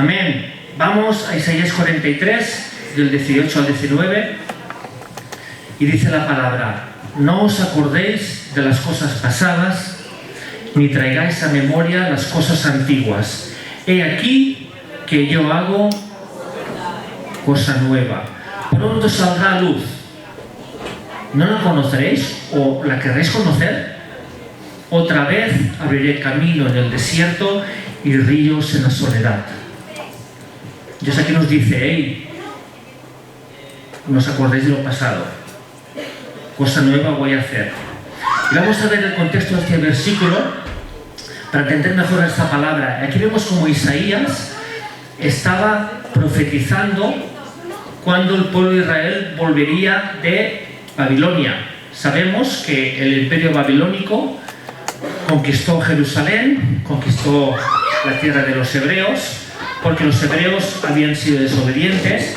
Amén. Vamos a Isaías 43, del 18 al 19, y dice la palabra: no os acordéis de las cosas pasadas, ni traigáis a memoria las cosas antiguas. He aquí que yo hago cosa nueva. Pronto saldrá a luz. ¿No la conoceréis o la querréis conocer? Otra vez abriré camino en el desierto y ríos en la soledad. Dios aquí nos dice: hey, no os acordéis de lo pasado, cosa nueva voy a hacer. Y vamos a ver el contexto de este versículo para entender mejor esta palabra. Aquí vemos como Isaías estaba profetizando cuando el pueblo de Israel volvería de Babilonia. Sabemos que el imperio babilónico conquistó Jerusalén, conquistó la tierra de los hebreos, porque los hebreos habían sido desobedientes,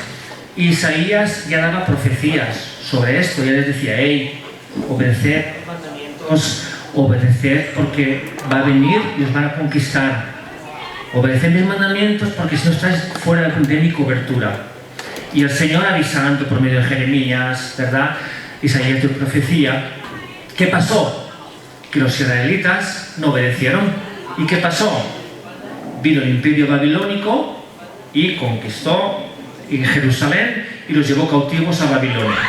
y Isaías ya daba profecías sobre esto. Ya les decía: hey, obedeced los mandamientos, obedeced porque va a venir y os van a conquistar. Obedeced mis mandamientos porque si no estáis fuera de mi cobertura. Y el Señor avisando por medio de Jeremías, ¿verdad? Isaías dio profecía. ¿Qué pasó? Que los israelitas no obedecieron. ¿Y qué pasó? Vino el imperio babilónico y conquistó Jerusalén y los llevó cautivos a Babilonia.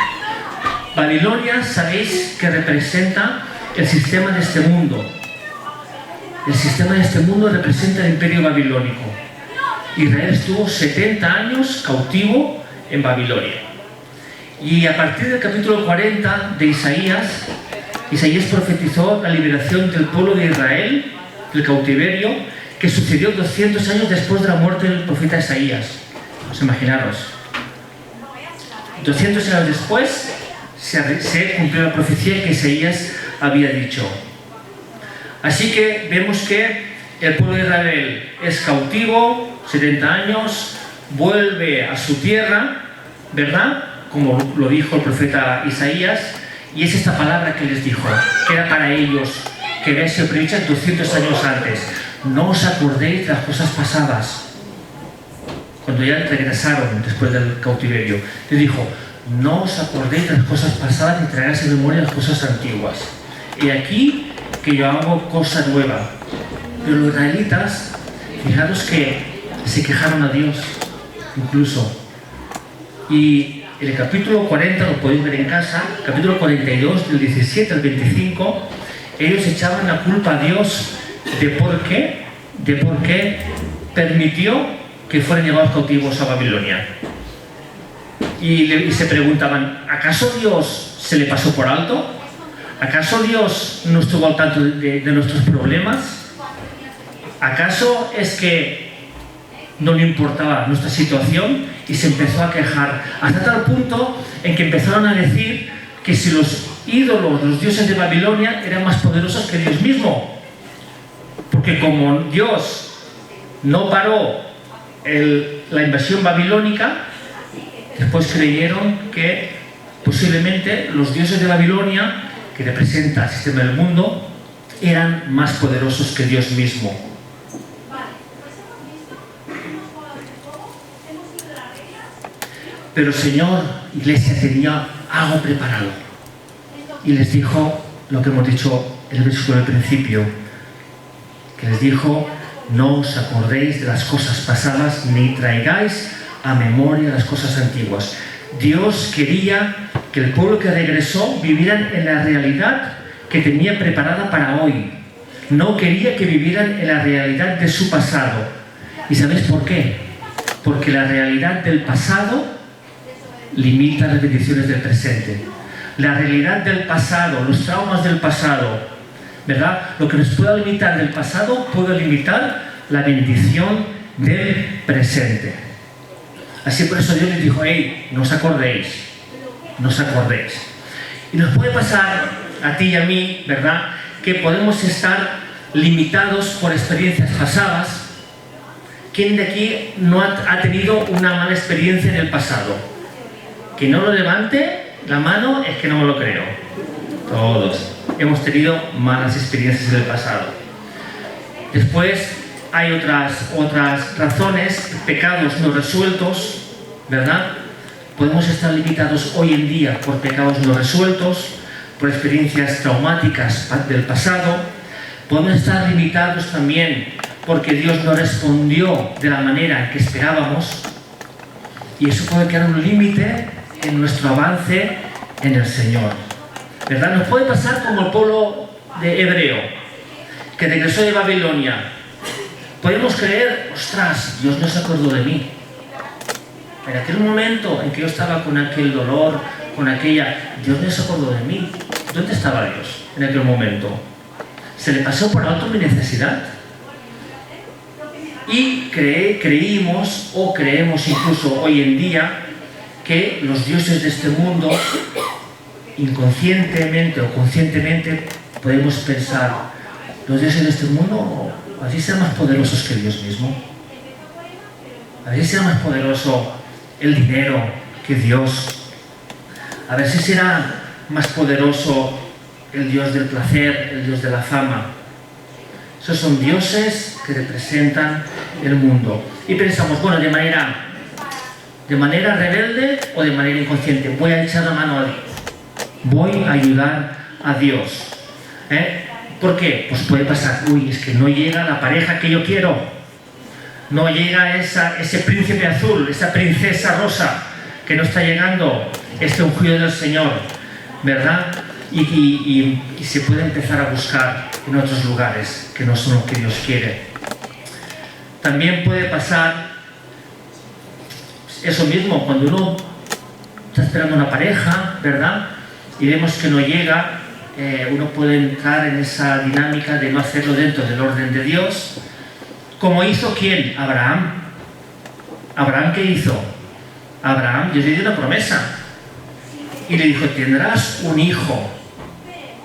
Babilonia, sabéis que representa el sistema de este mundo. El sistema de este mundo representa el imperio babilónico. Israel estuvo 70 años cautivo en Babilonia. Y a partir del capítulo 40 de Isaías, Isaías profetizó la liberación del pueblo de Israel del cautiverio, que sucedió 200 años después de la muerte del profeta Isaías. Pues imaginaros, 200 años después se cumplió la profecía que Isaías había dicho. Así que vemos que el pueblo de Israel es cautivo 70 años, vuelve a su tierra, ¿verdad? Como lo dijo el profeta Isaías, y es esta palabra que les dijo, que era para ellos, que había sido predicha 200 años antes. No os acordéis de las cosas pasadas. Cuando ya regresaron después del cautiverio, les dijo: no os acordéis de las cosas pasadas ni traigáis en memoria las cosas antiguas. Y aquí que yo hago cosa nueva. Pero los israelitas, fijaros que se quejaron a Dios, incluso. Y en el capítulo 40, lo podéis ver en casa, capítulo 42, del 17 al 25, ellos echaban la culpa a Dios de por qué permitió que fueran llevados cautivos a Babilonia. Y se preguntaban: ¿acaso Dios se le pasó por alto? ¿Acaso Dios no estuvo al tanto de nuestros problemas? ¿Acaso es que no le importaba nuestra situación? Y se empezó a quejar, hasta tal punto en que empezaron a decir que si los ídolos, los dioses de Babilonia, eran más poderosos que Dios mismo. Porque como Dios no paró la invasión babilónica, después creyeron que posiblemente los dioses de Babilonia, que representa el sistema del mundo, eran más poderosos que Dios mismo. Pero el Señor, iglesia, tenía algo preparado. Y les dijo lo que hemos dicho en el versículo del principio, que les dijo: no os acordéis de las cosas pasadas, ni traigáis a memoria las cosas antiguas. Dios quería que el pueblo que regresó vivieran en la realidad que tenía preparada para hoy. No quería que vivieran en la realidad de su pasado. ¿Y sabéis por qué? Porque la realidad del pasado limita las bendiciones del presente. La realidad del pasado, los traumas del pasado, ¿verdad? Lo que nos pueda limitar del pasado puede limitar la bendición del presente. Así por eso Dios les dijo: hey, no os acordéis, no os acordéis. Y nos puede pasar a ti y a mí, ¿verdad?, que podemos estar limitados por experiencias pasadas. ¿Quién de aquí no ha tenido una mala experiencia en el pasado? Que no lo levante la mano, es que no me lo creo. Todos hemos tenido malas experiencias en el pasado. Después hay otras razones, pecados no resueltos, ¿verdad? Podemos estar limitados hoy en día por pecados no resueltos, por experiencias traumáticas del pasado. Podemos estar limitados también porque Dios no respondió de la manera que esperábamos, y eso puede crear un límite en nuestro avance en el Señor, ¿verdad? Nos puede pasar como el pueblo de hebreo que regresó de Babilonia. Podemos creer, ostras, Dios no se acordó de mí. En aquel momento en que yo estaba con aquel dolor, con aquella, Dios no se acordó de mí. ¿Dónde estaba Dios en aquel momento? ¿Se le pasó por alto mi necesidad? Y creímos o creemos incluso hoy en día que los dioses de este mundo, inconscientemente o conscientemente, podemos pensar, los dioses de este mundo así serán más poderosos que Dios mismo. A ver si será más poderoso el dinero que Dios. A ver si será más poderoso el Dios del placer, el Dios de la fama. Esos son dioses que representan el mundo. Y pensamos, bueno, de manera rebelde o de manera inconsciente, voy a echar la mano a Dios. Voy a ayudar a Dios. ¿Por qué? Pues puede pasar, es que no llega la pareja que yo quiero. No llega ese príncipe azul, esa princesa rosa, que no está llegando, este ungido del Señor, ¿verdad? Y se puede empezar a buscar en otros lugares que no son lo que Dios quiere. También puede pasar eso mismo, cuando uno está esperando una pareja, ¿verdad? Y vemos que no llega, uno puede entrar en esa dinámica de no hacerlo dentro del orden de Dios. ¿Cómo hizo quién? Abraham. ¿Abraham qué hizo? Abraham, Dios le dio una promesa. Y le dijo, tendrás un hijo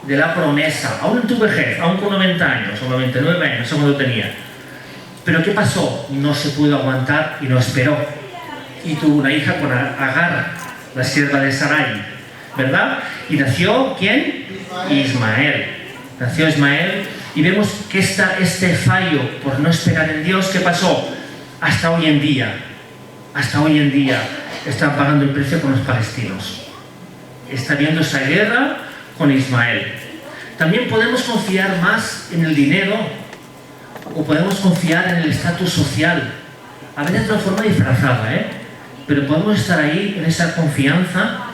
de la promesa, aún en tu vejez, aún con 90 años o 99 años, no sé cuándo tenía. Pero ¿qué pasó? No se pudo aguantar y no esperó. Y tuvo una hija con Agar, la sierva de Sarai, ¿verdad? Y nació, ¿quién? Ismael. Nació Ismael. Y vemos que este fallo por no esperar en Dios, ¿qué pasó? Hasta hoy en día están pagando el precio con los palestinos. Está habiendo esa guerra con Ismael. También podemos confiar más en el dinero o podemos confiar en el estatus social. A veces de una forma disfrazada, pero podemos estar ahí en esa confianza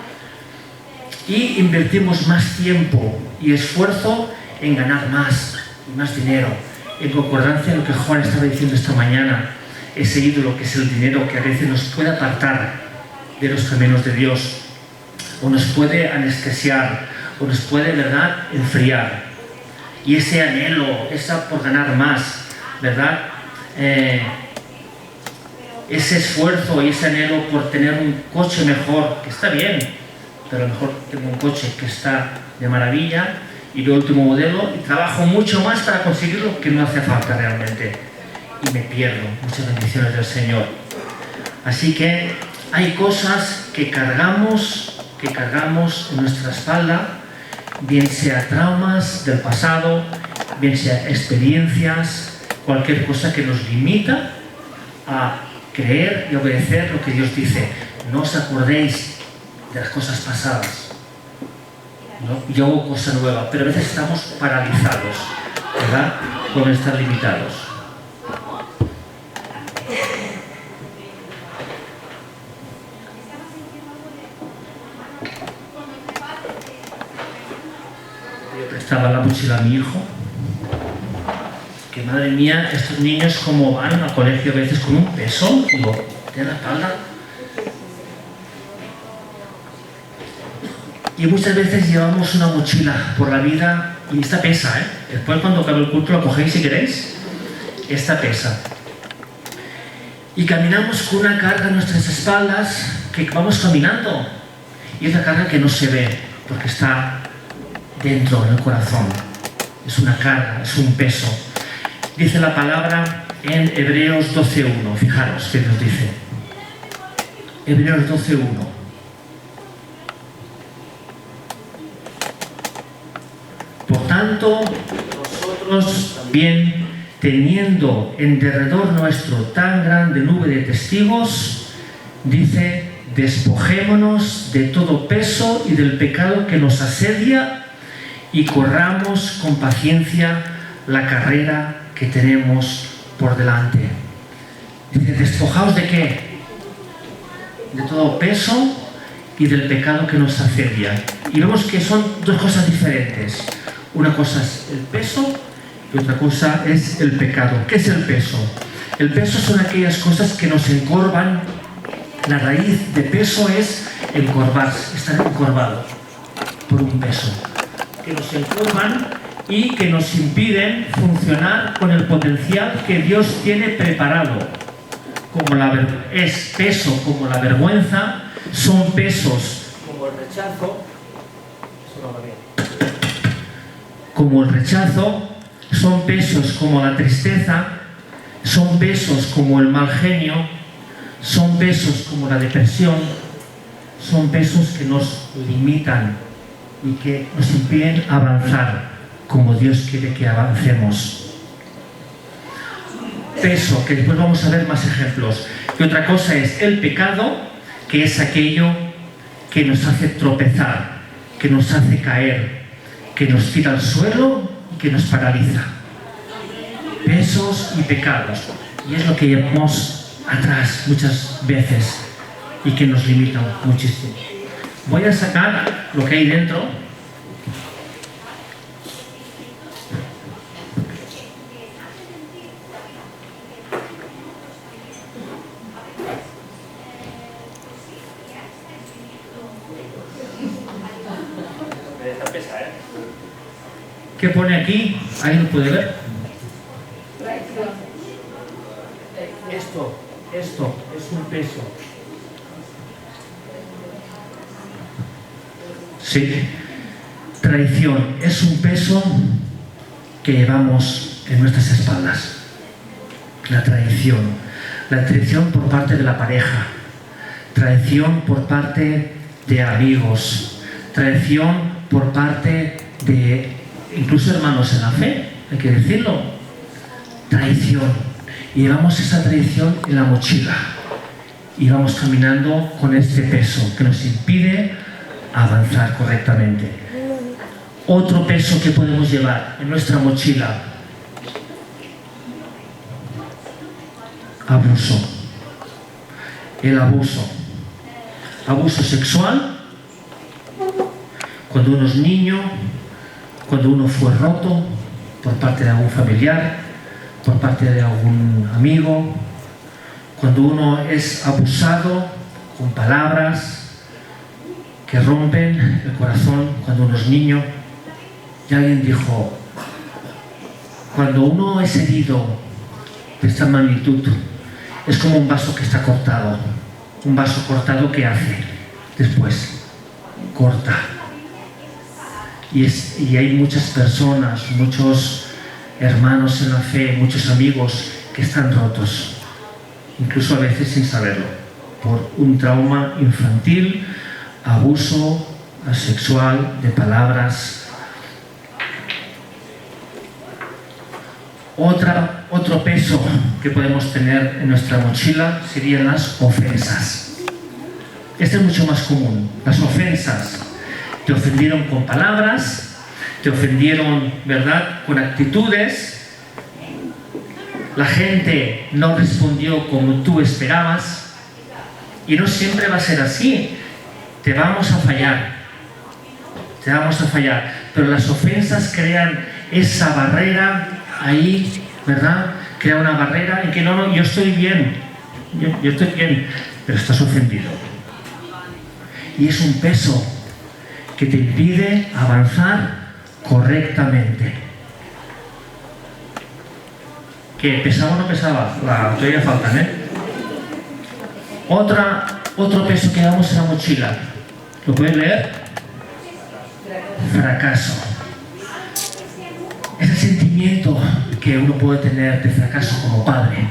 y invertimos más tiempo y esfuerzo en ganar más y más dinero, en concordancia a lo que Juan estaba diciendo esta mañana, ese ídolo que es el dinero, que a veces nos puede apartar de los caminos de Dios, o nos puede anestesiar, o nos puede, ¿verdad?, enfriar. Y ese anhelo, esa por ganar más, ¿verdad?, ese esfuerzo y ese anhelo por tener un coche mejor, que está bien, pero a lo mejor tengo un coche que está de maravilla y veo el último modelo y trabajo mucho más para conseguirlo que no hace falta realmente y me pierdo muchas bendiciones del Señor. Así que hay cosas que cargamos en nuestra espalda, bien sea traumas del pasado, bien sea experiencias, cualquier cosa que nos limita a creer y obedecer lo que Dios dice. No os acordéis de las cosas pasadas, ¿no? Yo hago cosa nueva, pero a veces estamos paralizados, ¿verdad?, por estar limitados. Yo prestaba la mochila a mi hijo, que madre mía, estos niños como van al colegio a veces con un peso, digo, tiene la espalda. Y muchas veces llevamos una mochila por la vida y esta pesa, Después cuando acabe el culto la cogéis si queréis. Esta pesa. Y caminamos con una carga en nuestras espaldas que vamos caminando. Y es una carga que no se ve porque está dentro, en el corazón. Es una carga, es un peso. Dice la palabra en Hebreos 12.1. Fijaros que nos dice. Hebreos 12.1. Por tanto, nosotros también, teniendo en derredor nuestro tan grande nube de testigos, dice: despojémonos de todo peso y del pecado que nos asedia y corramos con paciencia la carrera que tenemos por delante. Dice: despojaos ¿de qué? De todo peso y del pecado que nos asedia. Y vemos que son dos cosas diferentes. Una cosa es el peso y otra cosa es el pecado. ¿Qué es el peso? El peso son aquellas cosas que nos encorvan. La raíz de peso es encorvarse, estar encorvado por un peso. Que nos encorvan y que nos impiden funcionar con el potencial que Dios tiene preparado. Es peso como la vergüenza, son pesos como el rechazo, son pesos como la tristeza, son pesos como el mal genio, son pesos como la depresión, son pesos que nos limitan y que nos impiden avanzar como Dios quiere que avancemos. Peso, que después vamos a ver más ejemplos. Y otra cosa es el pecado, que es aquello que nos hace tropezar, que nos hace caer, que nos tira al suelo y que nos paraliza. Pesos y pecados. Y es lo que llevamos atrás muchas veces y que nos limita muchísimo. Voy a sacar lo que hay dentro. ¿Qué pone aquí? ¿Alguien lo puede ver? Esto es un peso. Sí. Traición es un peso que llevamos en nuestras espaldas. La traición. La traición por parte de la pareja. Traición por parte de amigos. Traición por parte de incluso hermanos en la fe, hay que decirlo. Traición. Y llevamos esa traición en la mochila. Y vamos caminando con este peso que nos impide avanzar correctamente. Otro peso que podemos llevar en nuestra mochila: abuso. El abuso. Abuso sexual, cuando uno es niño, cuando uno fue roto por parte de algún familiar, por parte de algún amigo, cuando uno es abusado con palabras que rompen el corazón, cuando uno es niño. Y alguien dijo: cuando uno es herido de esta magnitud, es como un vaso que está cortado. Un vaso cortado, ¿qué hace? Después corta. Y hay muchas personas, muchos hermanos en la fe, muchos amigos que están rotos, incluso a veces sin saberlo, por un trauma infantil, abuso sexual, de palabras. Otro peso que podemos tener en nuestra mochila serían las ofensas. Este es mucho más común. Las ofensas. Te ofendieron con palabras, te ofendieron, ¿verdad?, con actitudes. La gente no respondió como tú esperabas. Y no siempre va a ser así. Te vamos a fallar. Pero las ofensas crean esa barrera ahí, ¿verdad? Crea una barrera en que no, yo estoy bien. Yo estoy bien, pero estás ofendido. Y es un peso que te impide avanzar correctamente. ¿Qué? ¿Pesaba o no pesaba? Todavía faltan, ¿eh? Otro peso que llevamos en la mochila. ¿Lo puedes leer? Fracaso. Ese sentimiento que uno puede tener de fracaso como padre.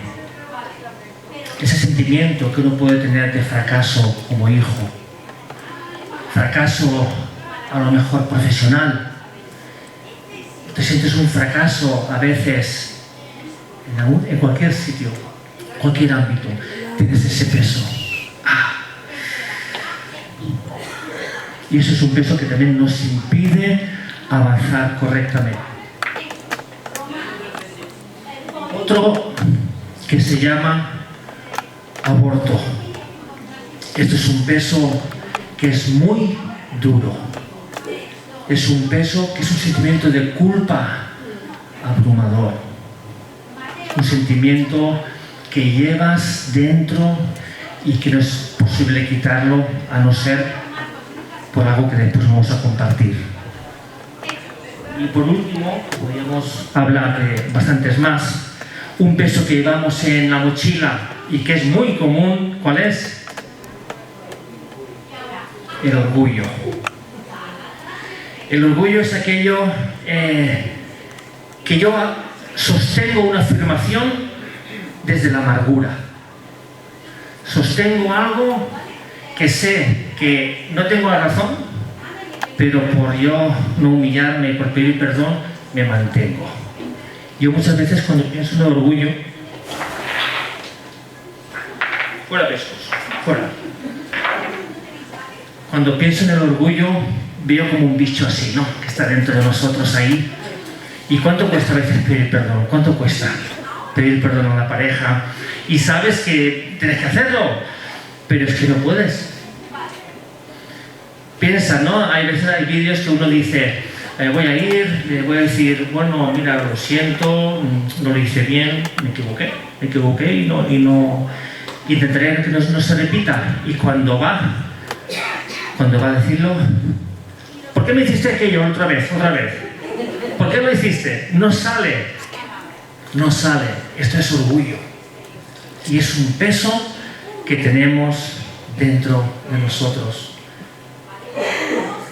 Ese sentimiento que uno puede tener de fracaso como hijo. Fracaso a lo mejor profesional. Te sientes un fracaso a veces en cualquier sitio, cualquier ámbito, tienes ese peso. Y eso es un peso que también nos impide avanzar correctamente. Otro que se llama aborto. Esto es un peso que es muy duro. Es un peso que es un sentimiento de culpa abrumador. Un sentimiento que llevas dentro y que no es posible quitarlo a no ser por algo que después vamos a compartir. Y por último, podríamos hablar de bastantes más. Un peso que llevamos en la mochila y que es muy común, ¿cuál es? El orgullo. El orgullo es aquello que yo sostengo una afirmación desde la amargura. Sostengo algo que sé que no tengo la razón, pero por yo no humillarme y por pedir perdón, me mantengo. Yo muchas veces cuando pienso en el orgullo, fuera pescos, fuera. Cuando pienso en el orgullo, veo como un bicho así, ¿no? Que está dentro de nosotros ahí. ¿Y cuánto cuesta a veces pedir perdón? ¿Cuánto cuesta pedir perdón a la pareja? Y sabes que tienes que hacerlo, pero es que no puedes. Piensa, ¿no? Hay veces hay vídeos que uno dice, voy a ir, le voy a decir, bueno, mira, lo siento, no lo hice bien, me equivoqué y no intentaré que no se repita. Y cuando va a decirlo, ¿por qué me hiciste aquello otra vez? ¿Por qué lo hiciste? No sale. Esto es orgullo. Y es un peso que tenemos dentro de nosotros.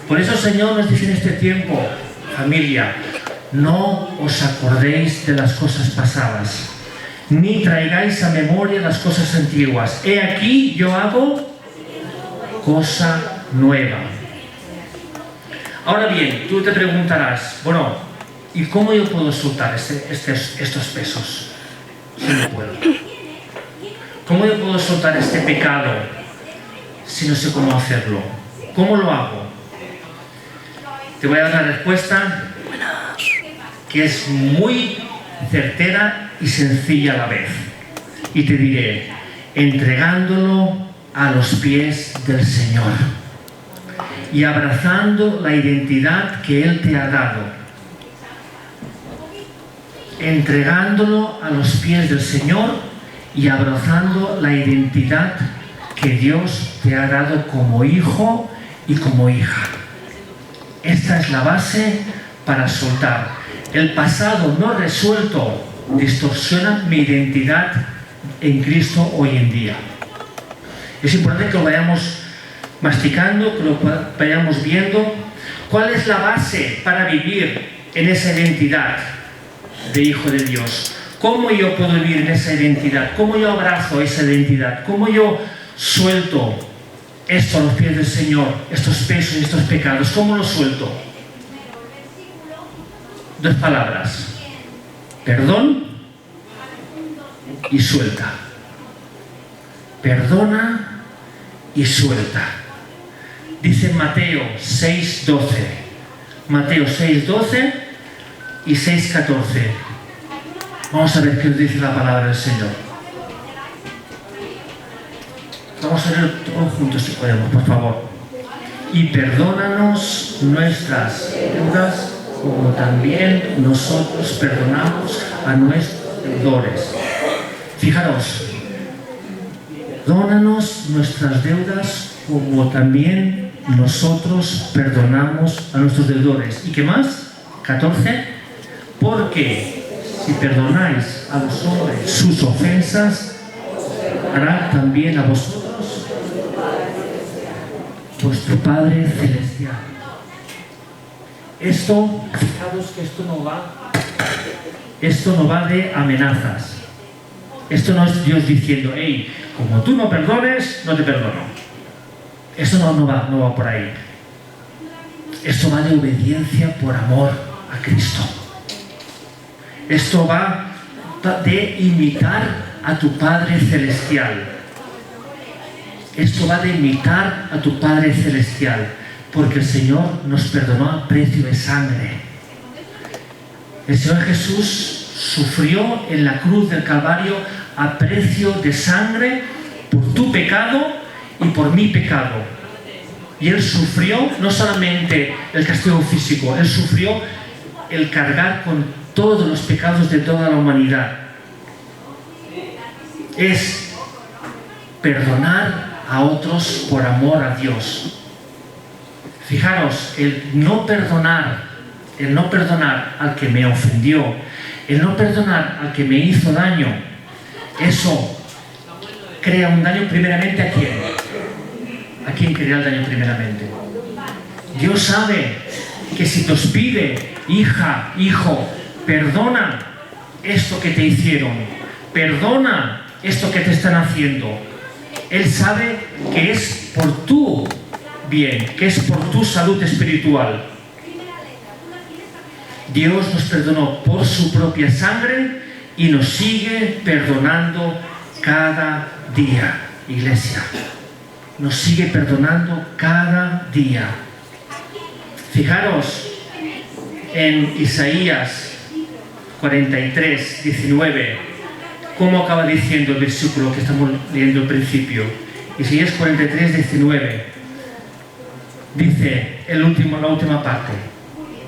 Por eso el Señor nos dice en este tiempo, familia, no os acordéis de las cosas pasadas, ni traigáis a memoria las cosas antiguas. He aquí, yo hago cosa nueva. Ahora bien, tú te preguntarás, bueno, ¿y cómo yo puedo soltar estos pesos? Si no puedo. ¿Cómo yo puedo soltar este pecado si no sé cómo hacerlo? ¿Cómo lo hago? Te voy a dar una respuesta que es muy certera y sencilla a la vez. Y te diré, entregándolo a los pies del Señor y abrazando la identidad que Él te ha dado. Entregándolo a los pies del Señor y abrazando la identidad que Dios te ha dado como hijo y como hija. Esta es la base para soltar. El pasado no resuelto distorsiona mi identidad en Cristo hoy en día. Es importante que lo vayamos masticando, que lo vayamos viendo. ¿Cuál es la base para vivir en esa identidad de hijo de Dios? ¿Cómo yo puedo vivir en esa identidad? ¿Cómo yo abrazo esa identidad? ¿Cómo yo suelto esto a los pies del Señor, estos pesos y estos pecados? ¿Cómo lo suelto? Dos palabras: perdón y suelta. Perdona y suelta. Dice Mateo 6:12. Mateo 6:12 y 6:14. Vamos a ver qué nos dice la palabra del Señor. Vamos a leer todos juntos si podemos, por favor. Y perdónanos nuestras deudas como también nosotros perdonamos a nuestros deudores. Fijaros, perdónanos nuestras deudas como también nosotros perdonamos a nuestros deudores. ¿Y qué más? 14. Porque si perdonáis a los hombres sus ofensas, hará también a vosotros vuestro Padre Celestial. Esto, fijaros que esto no va de amenazas. Esto no es Dios diciendo, hey, como tú no perdones, no te perdono. Esto no va por ahí. Esto va de obediencia por amor a Cristo. Esto va de imitar a tu Padre Celestial. Esto va de imitar a tu Padre Celestial, porque el Señor nos perdonó a precio de sangre. El Señor Jesús sufrió en la cruz del Calvario a precio de sangre por tu pecado y por mi pecado. Y Él sufrió no solamente el castigo físico, Él sufrió el cargar con todos los pecados de toda la humanidad. Es perdonar a otros por amor a Dios. Fijaros, el no perdonar al que me ofendió, el no perdonar al que me hizo daño, eso crea un daño primeramente ¿a quién? ¿A quién crea el daño primeramente? Dios sabe que si te os pide, hija, hijo, perdona esto que te hicieron, perdona esto que te están haciendo, Él sabe que es por tu bien, que es por tu salud espiritual. Dios nos perdonó por su propia sangre y nos sigue perdonando cada día, iglesia. Nos sigue perdonando cada día. Fijaros en Isaías 43, 19, cómo acaba diciendo el versículo que estamos leyendo al principio. Isaías 43, 19. Dice la última parte.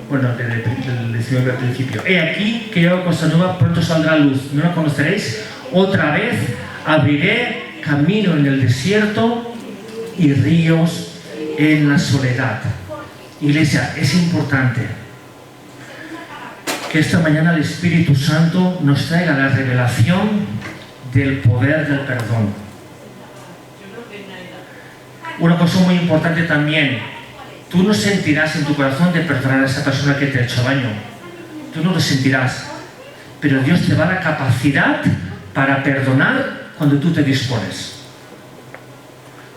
Bueno, del 19 al principio. He aquí que yo hago cosa nueva, pronto saldrá a luz. ¿No la conoceréis? Otra vez abriré camino en el desierto y ríos en la soledad. Iglesia, es importante que esta mañana el Espíritu Santo nos traiga la revelación del poder del perdón. Una cosa muy importante también, tú no sentirás en tu corazón de perdonar a esa persona que te ha hecho daño. Tú no lo sentirás. Pero Dios te va a dar capacidad para perdonar cuando tú te dispones.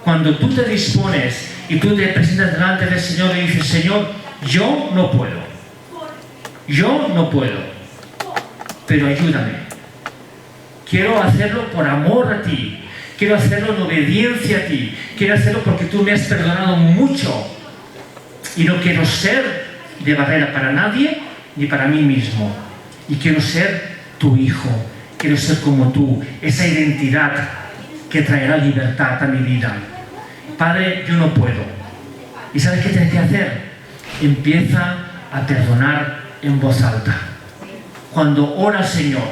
Cuando tú te dispones y tú te presentas delante del Señor y dices, Señor, yo no puedo. Yo no puedo. Pero ayúdame. Quiero hacerlo por amor a ti. Quiero hacerlo en obediencia a ti. Quiero hacerlo porque tú me has perdonado mucho. Y no quiero ser de barrera para nadie ni para mí mismo. Y quiero ser tu hijo. Quiero ser como tú. Esa identidad que traerá libertad a mi vida. Padre, yo no puedo. ¿Y sabes qué tienes que hacer? Empieza a perdonar en voz alta. Cuando ora al Señor,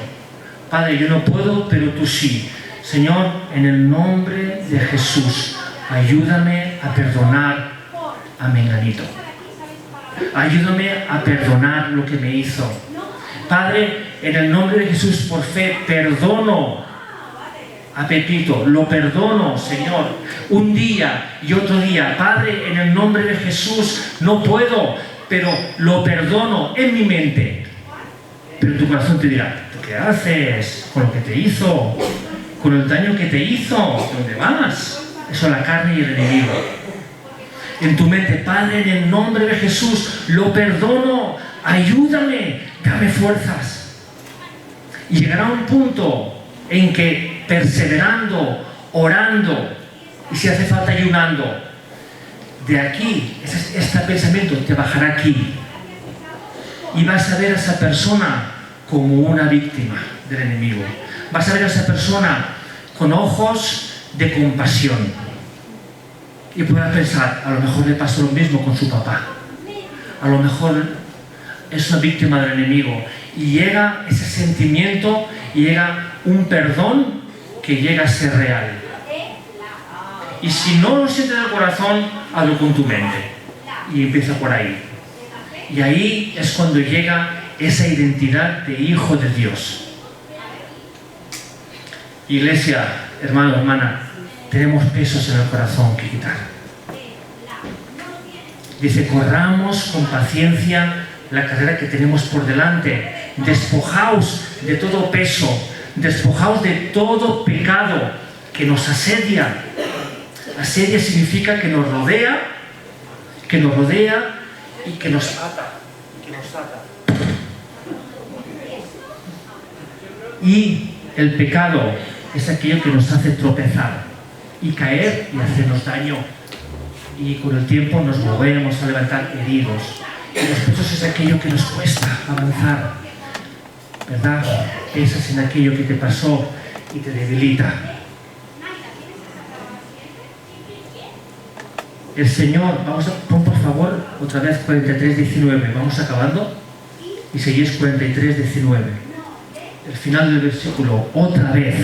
Padre, yo no puedo, pero tú sí. Señor, en el nombre de Jesús, ayúdame a perdonar a menganito. Ayúdame a perdonar lo que me hizo. Padre, en el nombre de Jesús, por fe, perdono a Pepito, lo perdono, Señor, un día y otro día. Padre, en el nombre de Jesús, no puedo, pero lo perdono en mi mente. Pero tu corazón te dirá, ¿qué haces con lo que te hizo? Con el daño que te hizo, ¿dónde vas? Eso es la carne y el enemigo. En tu mente, Padre, en el nombre de Jesús, lo perdono, ayúdame, dame fuerzas. Y llegará un punto en que perseverando, orando, y si hace falta ayunando, de aquí, este pensamiento te bajará aquí. Y vas a ver a esa persona como una víctima del enemigo. Vas a ver a esa persona con ojos de compasión. Y podrás pensar, a lo mejor le pasó lo mismo con su papá. A lo mejor es una víctima del enemigo. Y llega ese sentimiento, y llega un perdón que llega a ser real. Y si no lo sientes en el corazón, hazlo con tu mente. Y empieza por ahí. Y ahí es cuando llega esa identidad de hijo de Dios. Iglesia, hermano, hermana, tenemos pesos en el corazón que quitar. Dice, corramos con paciencia la carrera que tenemos por delante. Despojaos de todo peso, despojaos de todo pecado que nos asedia. Asedia significa que nos rodea y que nos ata. Y el pecado es aquello que nos hace tropezar y caer y hacernos daño. Y con el tiempo nos volvemos a levantar heridos. Y los pechos es aquello que nos cuesta avanzar, ¿verdad? Piensas en aquello que te pasó y te debilita. El Señor, pon por favor otra vez 43:19, vamos acabando. Isaías 43:19. El final del versículo, otra vez,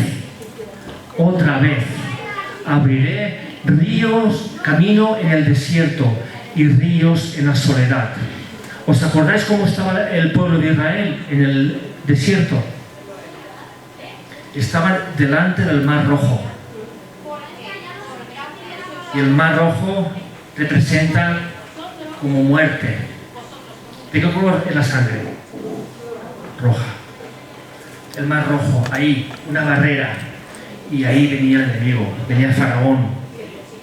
abriré ríos, camino en el desierto y ríos en la soledad. ¿Os acordáis cómo estaba el pueblo de Israel en el desierto? Estaban delante del Mar Rojo. Y el Mar Rojo representa como muerte. ¿De qué color es la sangre? Roja. El Mar Rojo, ahí, una barrera. Y ahí venía el enemigo, venía el faraón,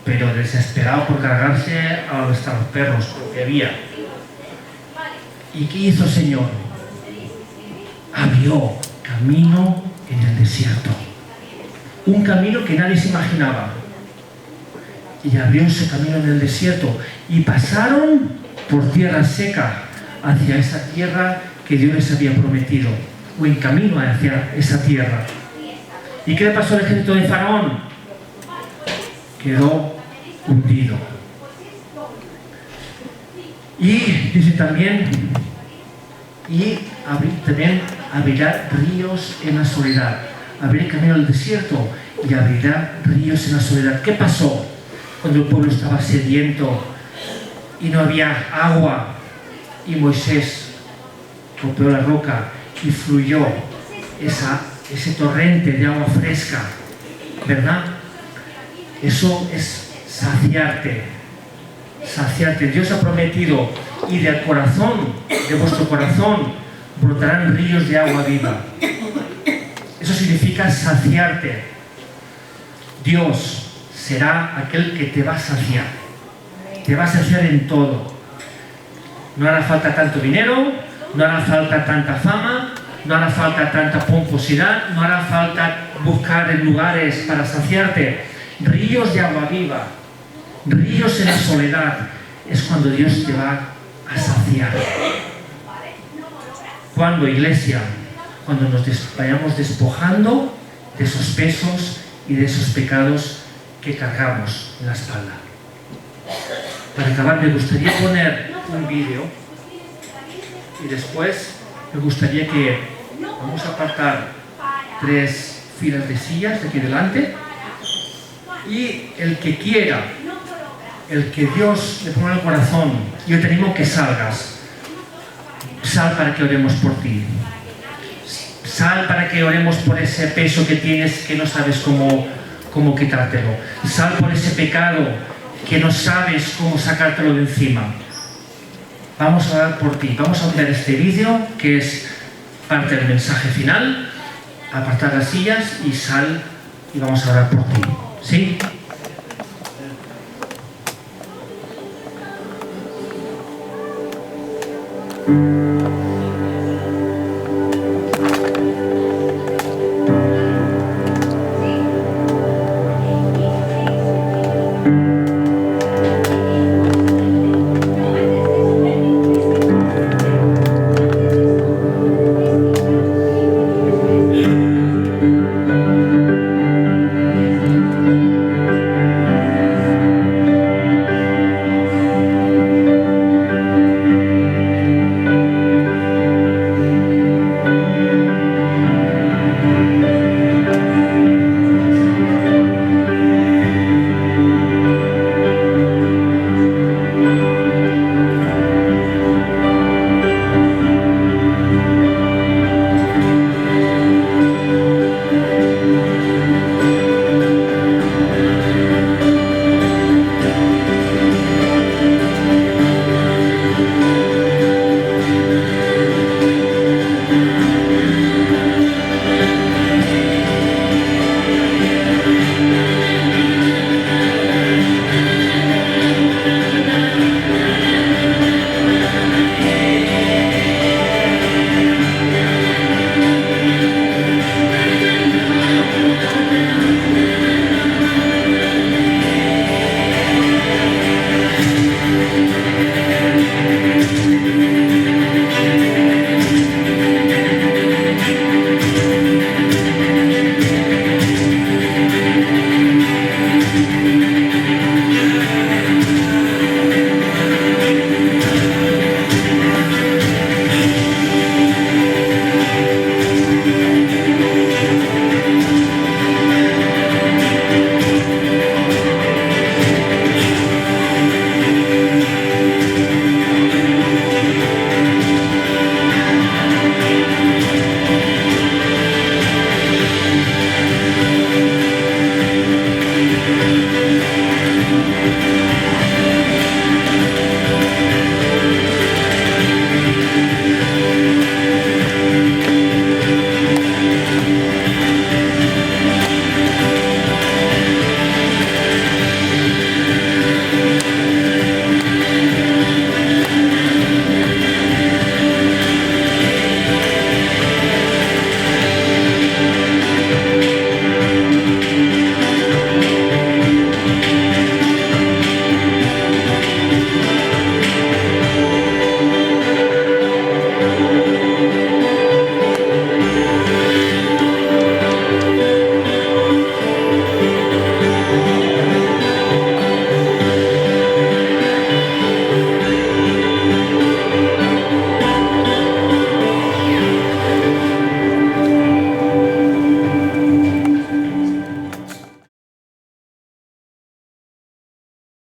pero desesperado por cargarse hasta los perros, porque había. ¿Y qué hizo el Señor? Abrió camino en el desierto. Un camino que nadie se imaginaba. Y abrió ese camino en el desierto. Y pasaron por tierra seca hacia esa tierra que Dios les había prometido. O en camino hacia esa tierra. ¿Y qué le pasó al ejército de Faraón? Quedó hundido. Y dice también, también abrirá ríos en la soledad. Abrirá camino al desierto y abrirá ríos en la soledad. ¿Qué pasó cuando el pueblo estaba sediento y no había agua? Y Moisés golpeó la roca y fluyó ese torrente de agua fresca, ¿verdad? Eso es saciarte. Dios ha prometido, y del corazón, de vuestro corazón, brotarán ríos de agua viva. Eso significa saciarte. Dios será aquel que te va a saciar. Te va a saciar en todo. No hará falta tanto dinero, no hará falta tanta fama, no hará falta tanta pomposidad, no hará falta buscar en lugares para saciarte. Ríos de agua viva, ríos en la soledad, es cuando Dios te va a saciar. Cuando, iglesia, cuando nos vayamos despojando de esos pesos y de esos pecados que cargamos en la espalda. Para acabar, me gustaría poner un vídeo y después me gustaría que vamos a apartar 3 filas de sillas de aquí delante, y el que quiera, el que Dios le ponga en el corazón, yo te animo que salgas. Sal para que oremos por ti. Sal para que oremos por ese peso que tienes que no sabes cómo quitártelo. Sal por ese pecado que no sabes cómo sacártelo de encima. Vamos a orar por ti. Vamos a ver este vídeo que es parte del mensaje final. Apartar las sillas y sal y vamos a orar por ti. ¿Sí?